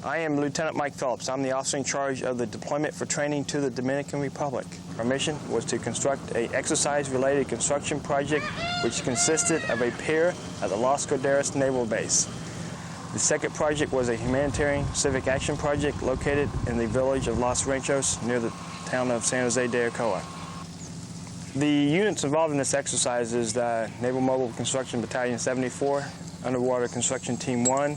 I am Lieutenant Mike Phillips. I'm the officer in charge of the deployment for training to the Dominican Republic. Our mission was to construct an exercise-related construction project which consisted of a pier at the Los Corderos Naval Base. The second project was a humanitarian civic action project located in the village of Los Ranchos near the town of San Jose de Ocoa. The units involved in this exercise is the Naval Mobile Construction Battalion 74, Underwater Construction Team 1,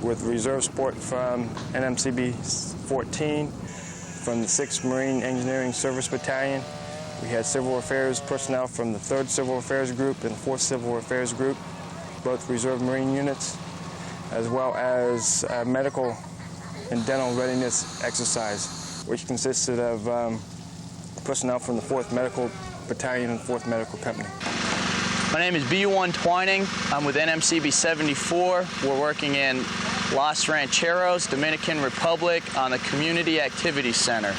with reserve support from NMCB 14, from the 6th Marine Engineering Service Battalion. We had civil affairs personnel from the 3rd Civil Affairs Group and the 4th Civil Affairs Group, both reserve Marine units, as well as medical and dental readiness exercise, which consisted of personnel from the 4th Medical Battalion and 4th Medical Company. My name is BU1 Twining. I'm with NMCB 74. We're working in Los Rancheros, Dominican Republic on the Community Activity Center.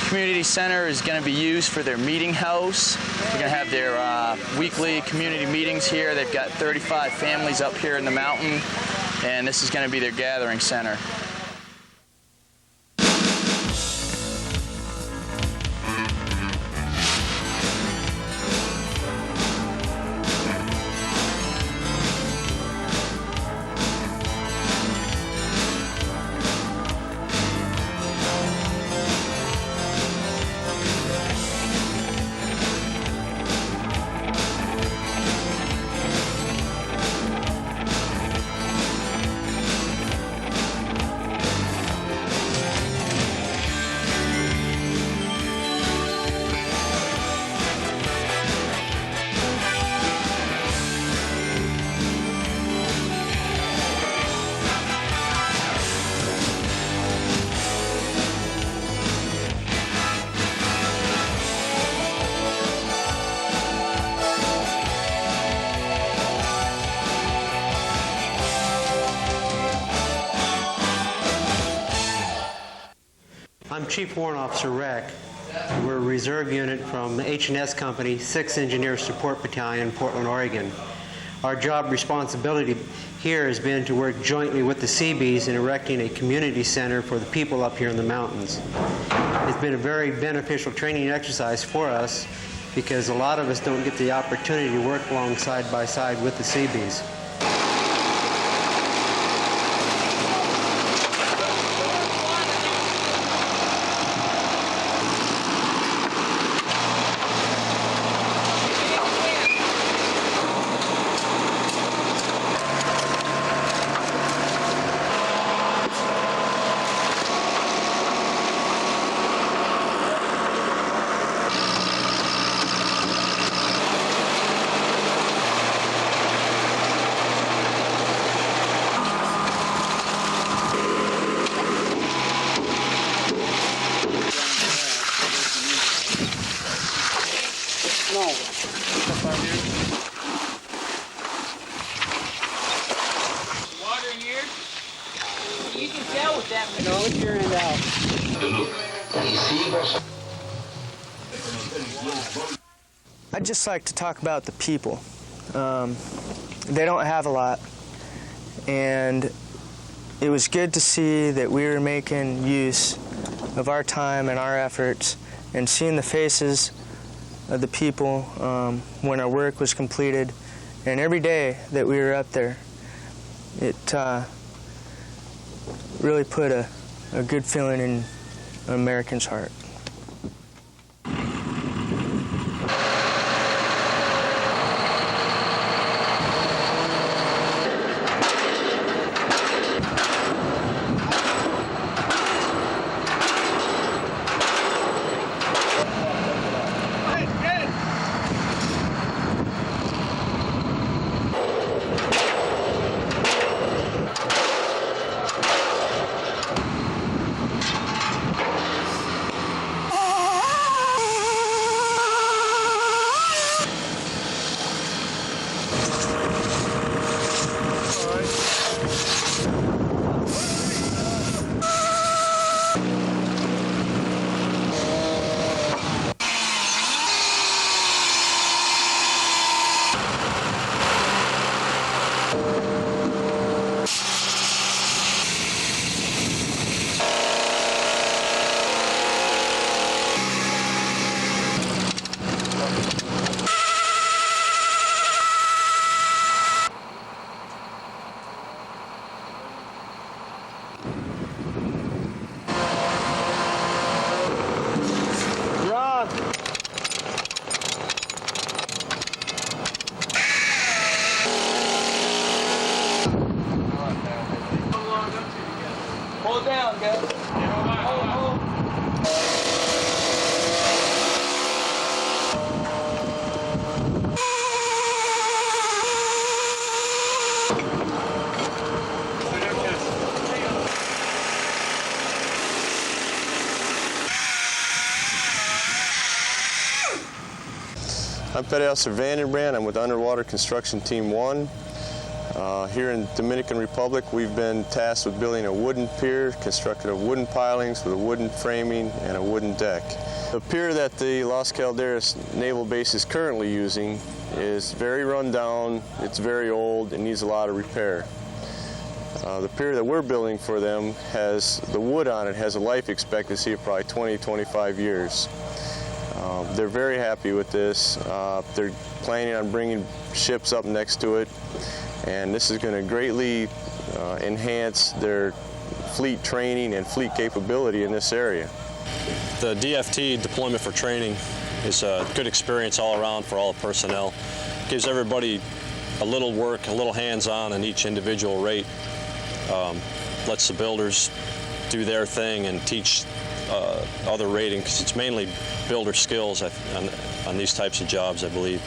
Community Center is going to be used for their meeting house. They're going to have their weekly community meetings here. They've got 35 families up here in the mountain, and this is going to be their gathering center. I'm Chief Warrant Officer Rec. We're a reserve unit from the H&S Company, 6th Engineer Support Battalion, Portland, Oregon. Our job responsibility here has been to work jointly with the Seabees in erecting a community center for the people up here in the mountains. It's been a very beneficial training exercise for us because a lot of us don't get the opportunity to work along side by side with the Seabees. Water in here? You can tell with that. No, it's your end out. I'd just like to talk about the people. They don't have a lot, and it was good to see that we were making use of our time and our efforts and seeing the faces of the people when our work was completed. And every day that we were up there, it really put a good feeling in an American's heart. down, guys. I'm Pedro Vandenbrand. I'm with Underwater Construction Team One. Here in Dominican Republic, we've been tasked with building a wooden pier constructed of wooden pilings with a wooden framing and a wooden deck. The pier that the Las Calderas Naval Base is currently using is very run down, it's very old, and needs a lot of repair. The pier that we're building for them has, the wood on it has a life expectancy of probably 20-25 years. They're very happy with this. They're planning on bringing ships up next to it, and this is going to greatly enhance their fleet training and fleet capability in this area. The DFT deployment for training is a good experience all around for all the personnel. Gives everybody a little work, a little hands-on in each individual rate. Lets the builders do their thing and teach other rating, because it's mainly builder skills on these types of jobs, I believe,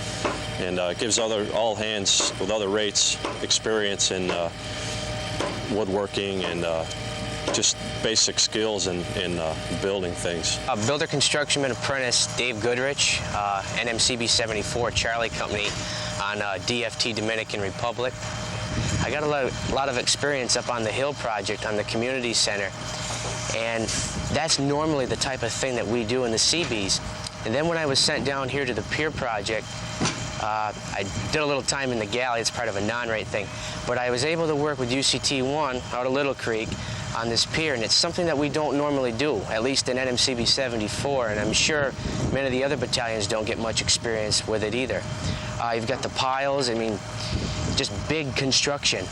and gives all hands with other rates experience in woodworking and just basic skills in building things. Builder constructionman apprentice Dave Goodrich, NMCB 74 Charlie Company on DFT Dominican Republic. I got a lot of experience up on the Hill project on the community center, and that's normally the type of thing that we do in the Seabees. And then when I was sent down here to the pier project, I did a little time in the galley. It's part of a non-rate thing, but I was able to work with UCT-1 out of Little Creek on this pier, and it's something that we don't normally do, at least in NMCB 74, and I'm sure many of the other battalions don't get much experience with it either. You've got the piles, I mean, just big construction.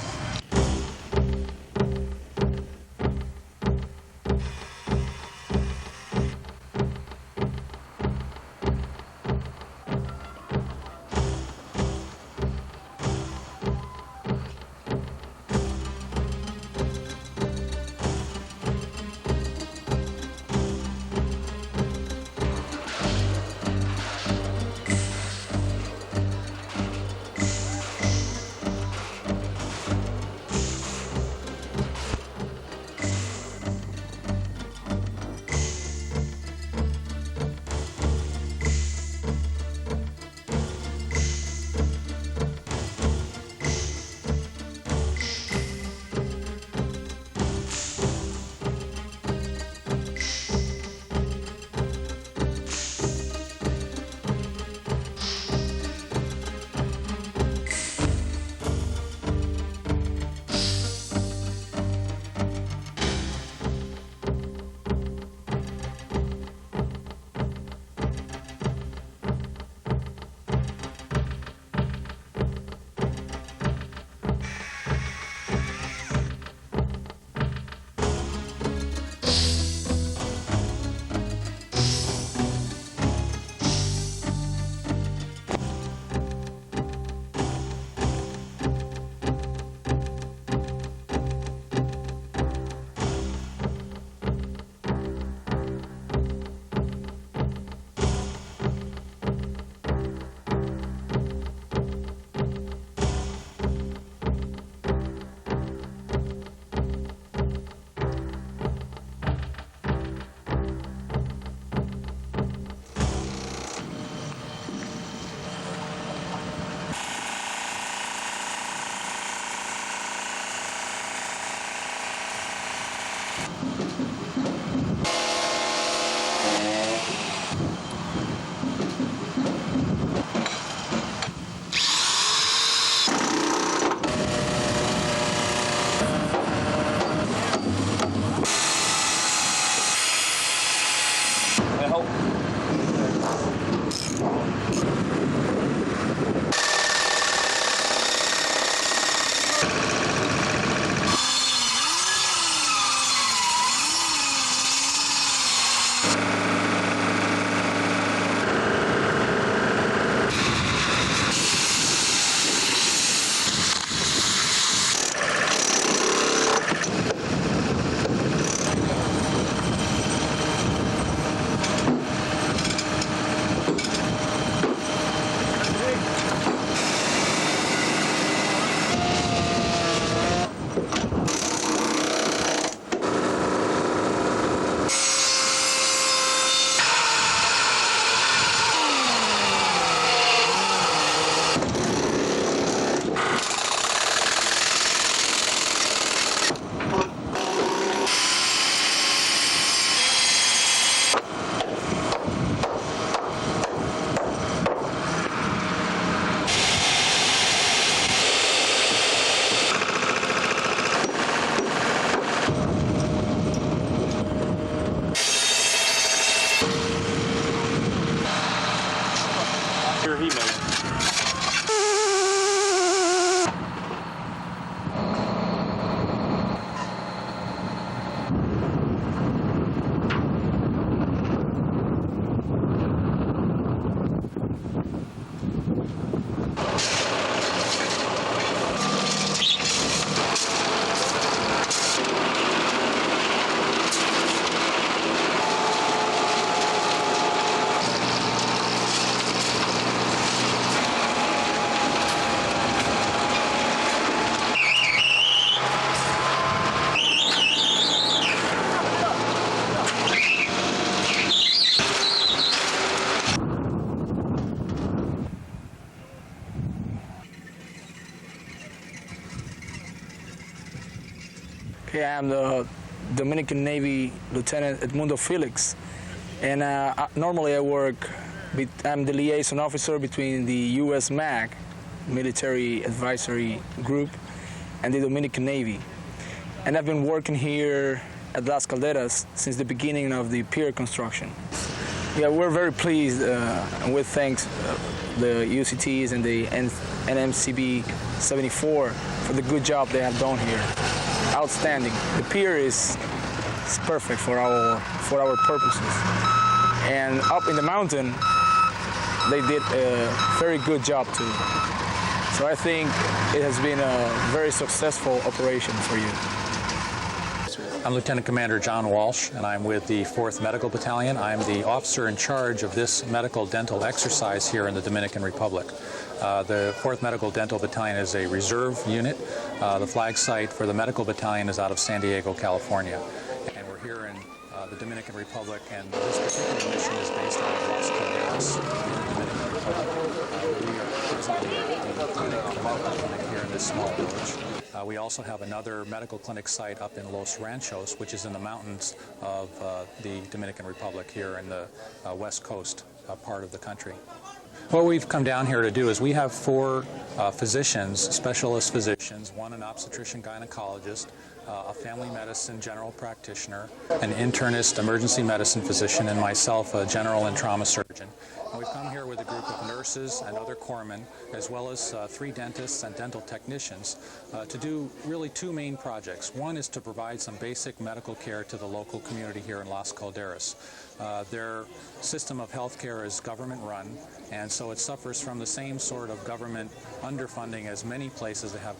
Okay, I'm the Dominican Navy Lieutenant Edmundo Felix, and normally I'm the liaison officer between the U.S. MAG, Military Advisory Group, and the Dominican Navy. And I've been working here at Las Calderas since the beginning of the pier construction. Yeah, we're very pleased, and we thank the UCTs and the NMCB 74 for the good job they have done here. Outstanding. The pier is perfect for our purposes. And up in the mountain, they did a very good job too. So I think it has been a very successful operation for you. I'm Lieutenant Commander John Walsh, and I'm with the 4th Medical Battalion. I'm the officer in charge of this medical dental exercise here in the Dominican Republic. The 4th Medical Dental Battalion is a reserve unit. The flag site for the medical battalion is out of San Diego, California. And we're here in the Dominican Republic, and this particular mission is based out of Las Calderas in the Dominican Republic. We are presently at the clinic here in this small village. We also have another medical clinic site up in Los Ranchos, which is in the mountains of the Dominican Republic here in the west coast part of the country. What we've come down here to do is we have 4 physicians, specialist physicians, one an obstetrician gynecologist, a family medicine general practitioner, an internist emergency medicine physician, and myself, a general and trauma surgeon. And we've come here with a group of nurses and other corpsmen, as well as 3 dentists and dental technicians, to do really 2 main projects. One is to provide some basic medical care to the local community here in Las Calderas. Their system of health care is government-run, and so it suffers from the same sort of government underfunding as many places that have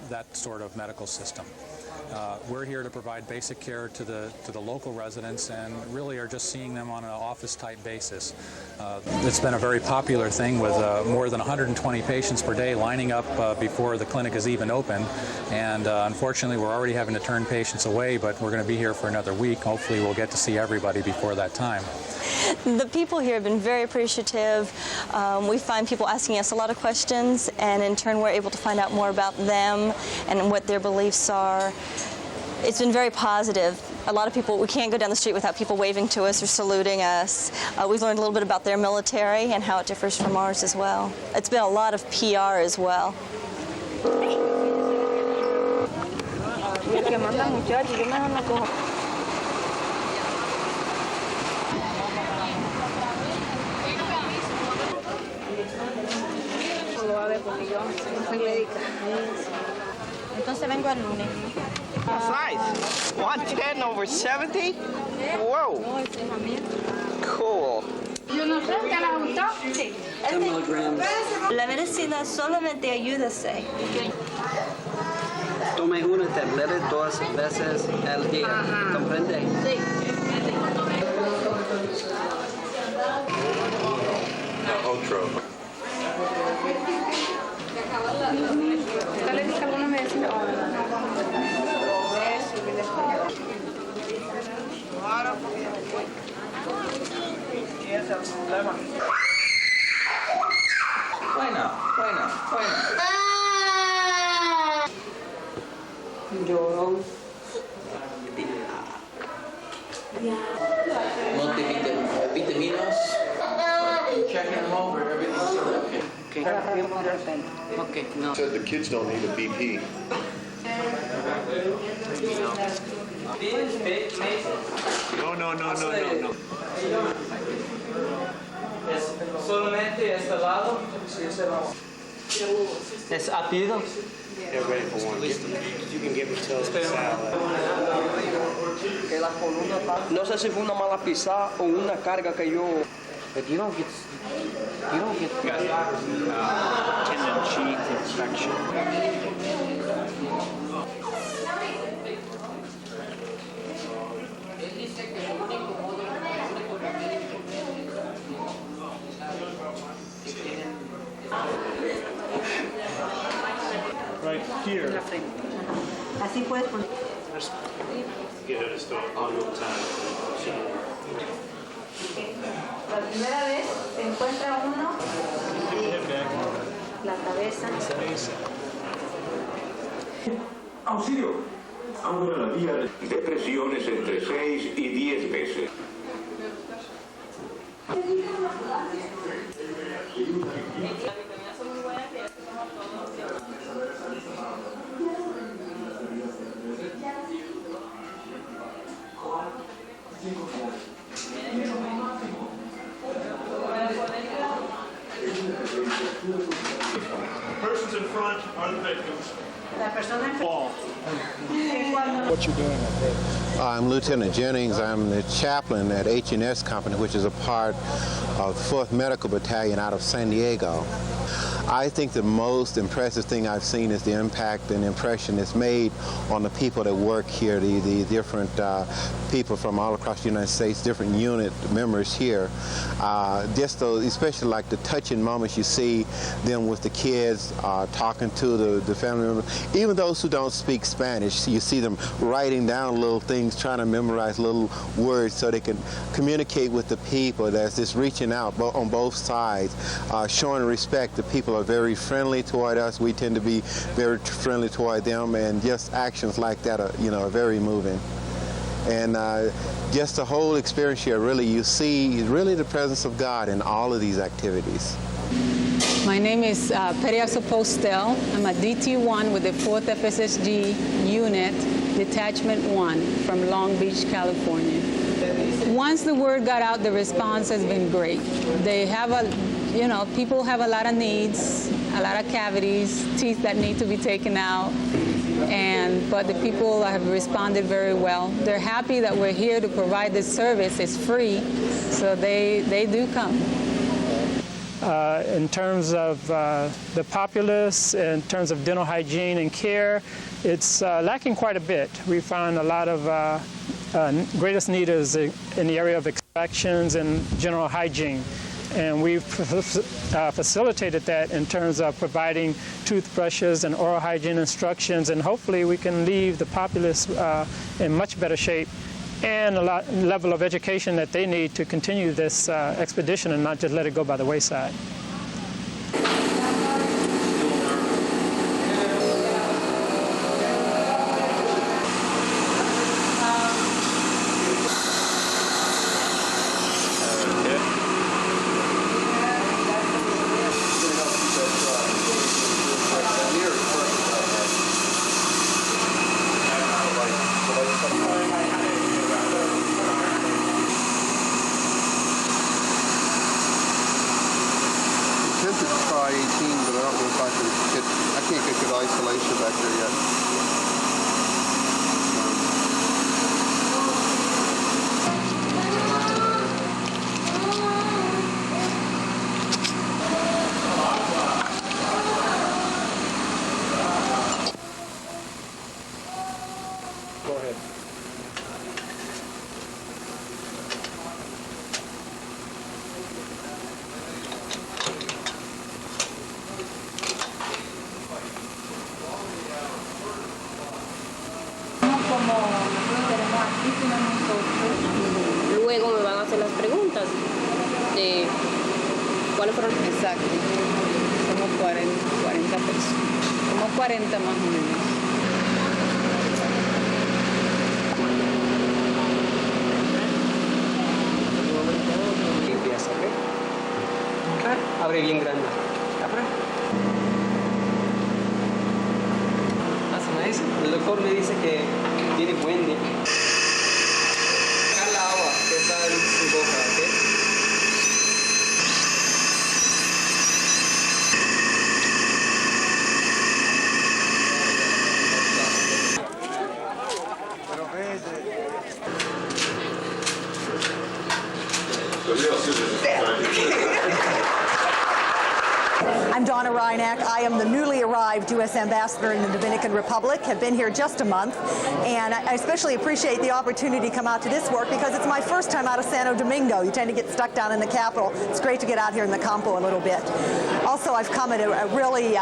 that sort of medical system. We're here to provide basic care to the local residents, and really are just seeing them on an office-type basis. It's been a very popular thing with more than 120 patients per day lining up before the clinic is even open, and unfortunately we're already having to turn patients away, but we're going to be here for another week. Hopefully we'll get to see everybody before that time. The people here have been very appreciative. We find people asking us a lot of questions, and in turn we're able to find out more about them and what their beliefs are. It's been very positive. A lot of people, we can't go down the street without people waving to us or saluting us. We've learned a little bit about their military and how it differs from ours as well. It's been a lot of PR as well. Entonces vengo el lunes. That's nice. 110 over 70? Whoa. Cool. La medicina solamente ayúdase. Tome una tableta 2 veces al día. ¿Comprende? Sí. Otro. ¿Usted le dice alguna medicina? Buena. Llorón. Multivitaminos. Checking them over. Everything's okay. Okay, no. Said the kids don't need a BP. No. Solamente este lado. ¿Es apellido? They're ready for one. You can give it to us salad. No sé si fue una mala pisada o una carga que yo. But you don't get Tendon sheath infection. Right here. Así puedes poner. Just get her to start on your time. La primera vez se encuentra uno, la cabeza. Auxilio. Abra la vía de presiones entre 6 y 10 veces. Persons in front are the victims. What you doing up there? I'm Lieutenant Jennings. I'm the chaplain at H&S Company, which is a part of the 4th Medical Battalion out of San Diego. I think the most impressive thing I've seen is the impact and impression it's made on the people that work here, the different people from all across the United States, different unit members here. Just those, especially like the touching moments you see them with the kids, talking to the family members. Even those who don't speak Spanish, you see them writing down little things, trying to memorize little words so they can communicate with the people. That's just reaching out on both sides, showing respect. The people are very friendly toward us. We tend to be very friendly toward them, and just actions like that are, are very moving. And just the whole experience here, really, you see really the presence of God in all of these activities. My name is Periaso Postel. I'm a DT1 with the 4th FSSG Unit, Detachment 1 from Long Beach, California. Once the word got out, the response has been great. They have people have a lot of needs, a lot of cavities, teeth that need to be taken out, but the people have responded very well. They're happy that we're here to provide this service. It's free, so they do come. In terms of the populace, in terms of dental hygiene and care, it's lacking quite a bit. We found a lot of greatest need is in the area of extractions and general hygiene. And we've facilitated that in terms of providing toothbrushes and oral hygiene instructions, and hopefully we can leave the populace in much better shape and a level of education that they need to continue this expedition and not just let it go by the wayside. Luego me van a hacer las preguntas de cuáles fueron. Exacto. Somos 40 personas. Somos 40 más o menos. Limpias, ¿ok? Claro, abre bien grande. ¿Abre? El doctor me dice que tiene buen día. Sacar la agua que está en su boca, ¿ok? I'm Donna Reinach. I am the newly arrived U.S. Ambassador in the Dominican Republic. Have been here just a month, and I especially appreciate the opportunity to come out to this work because it's my first time out of Santo Domingo. You tend to get stuck down in the capital. It's great to get out here in the Campo a little bit. Also, I've come at a really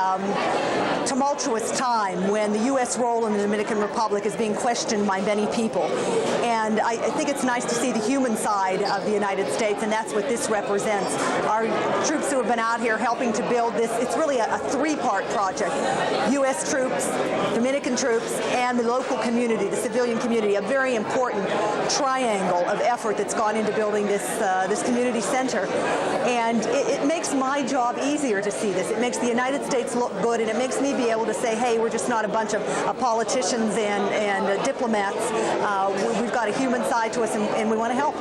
tumultuous time when the U.S. role in the Dominican Republic is being questioned by many people. And I think it's nice to see the human side of the United States, and that's what this represents. Our troops who have been out here helping to build this, it's really a three-part project. U.S. troops, Dominican troops, and the local community, the civilian community, a very important triangle of effort that's gone into building this community center. And it makes my job easier to see this. It makes the United States look good, and it makes me be able to say, hey, we're just not a bunch of politicians and diplomats. We've got a human side to us, and we want to help.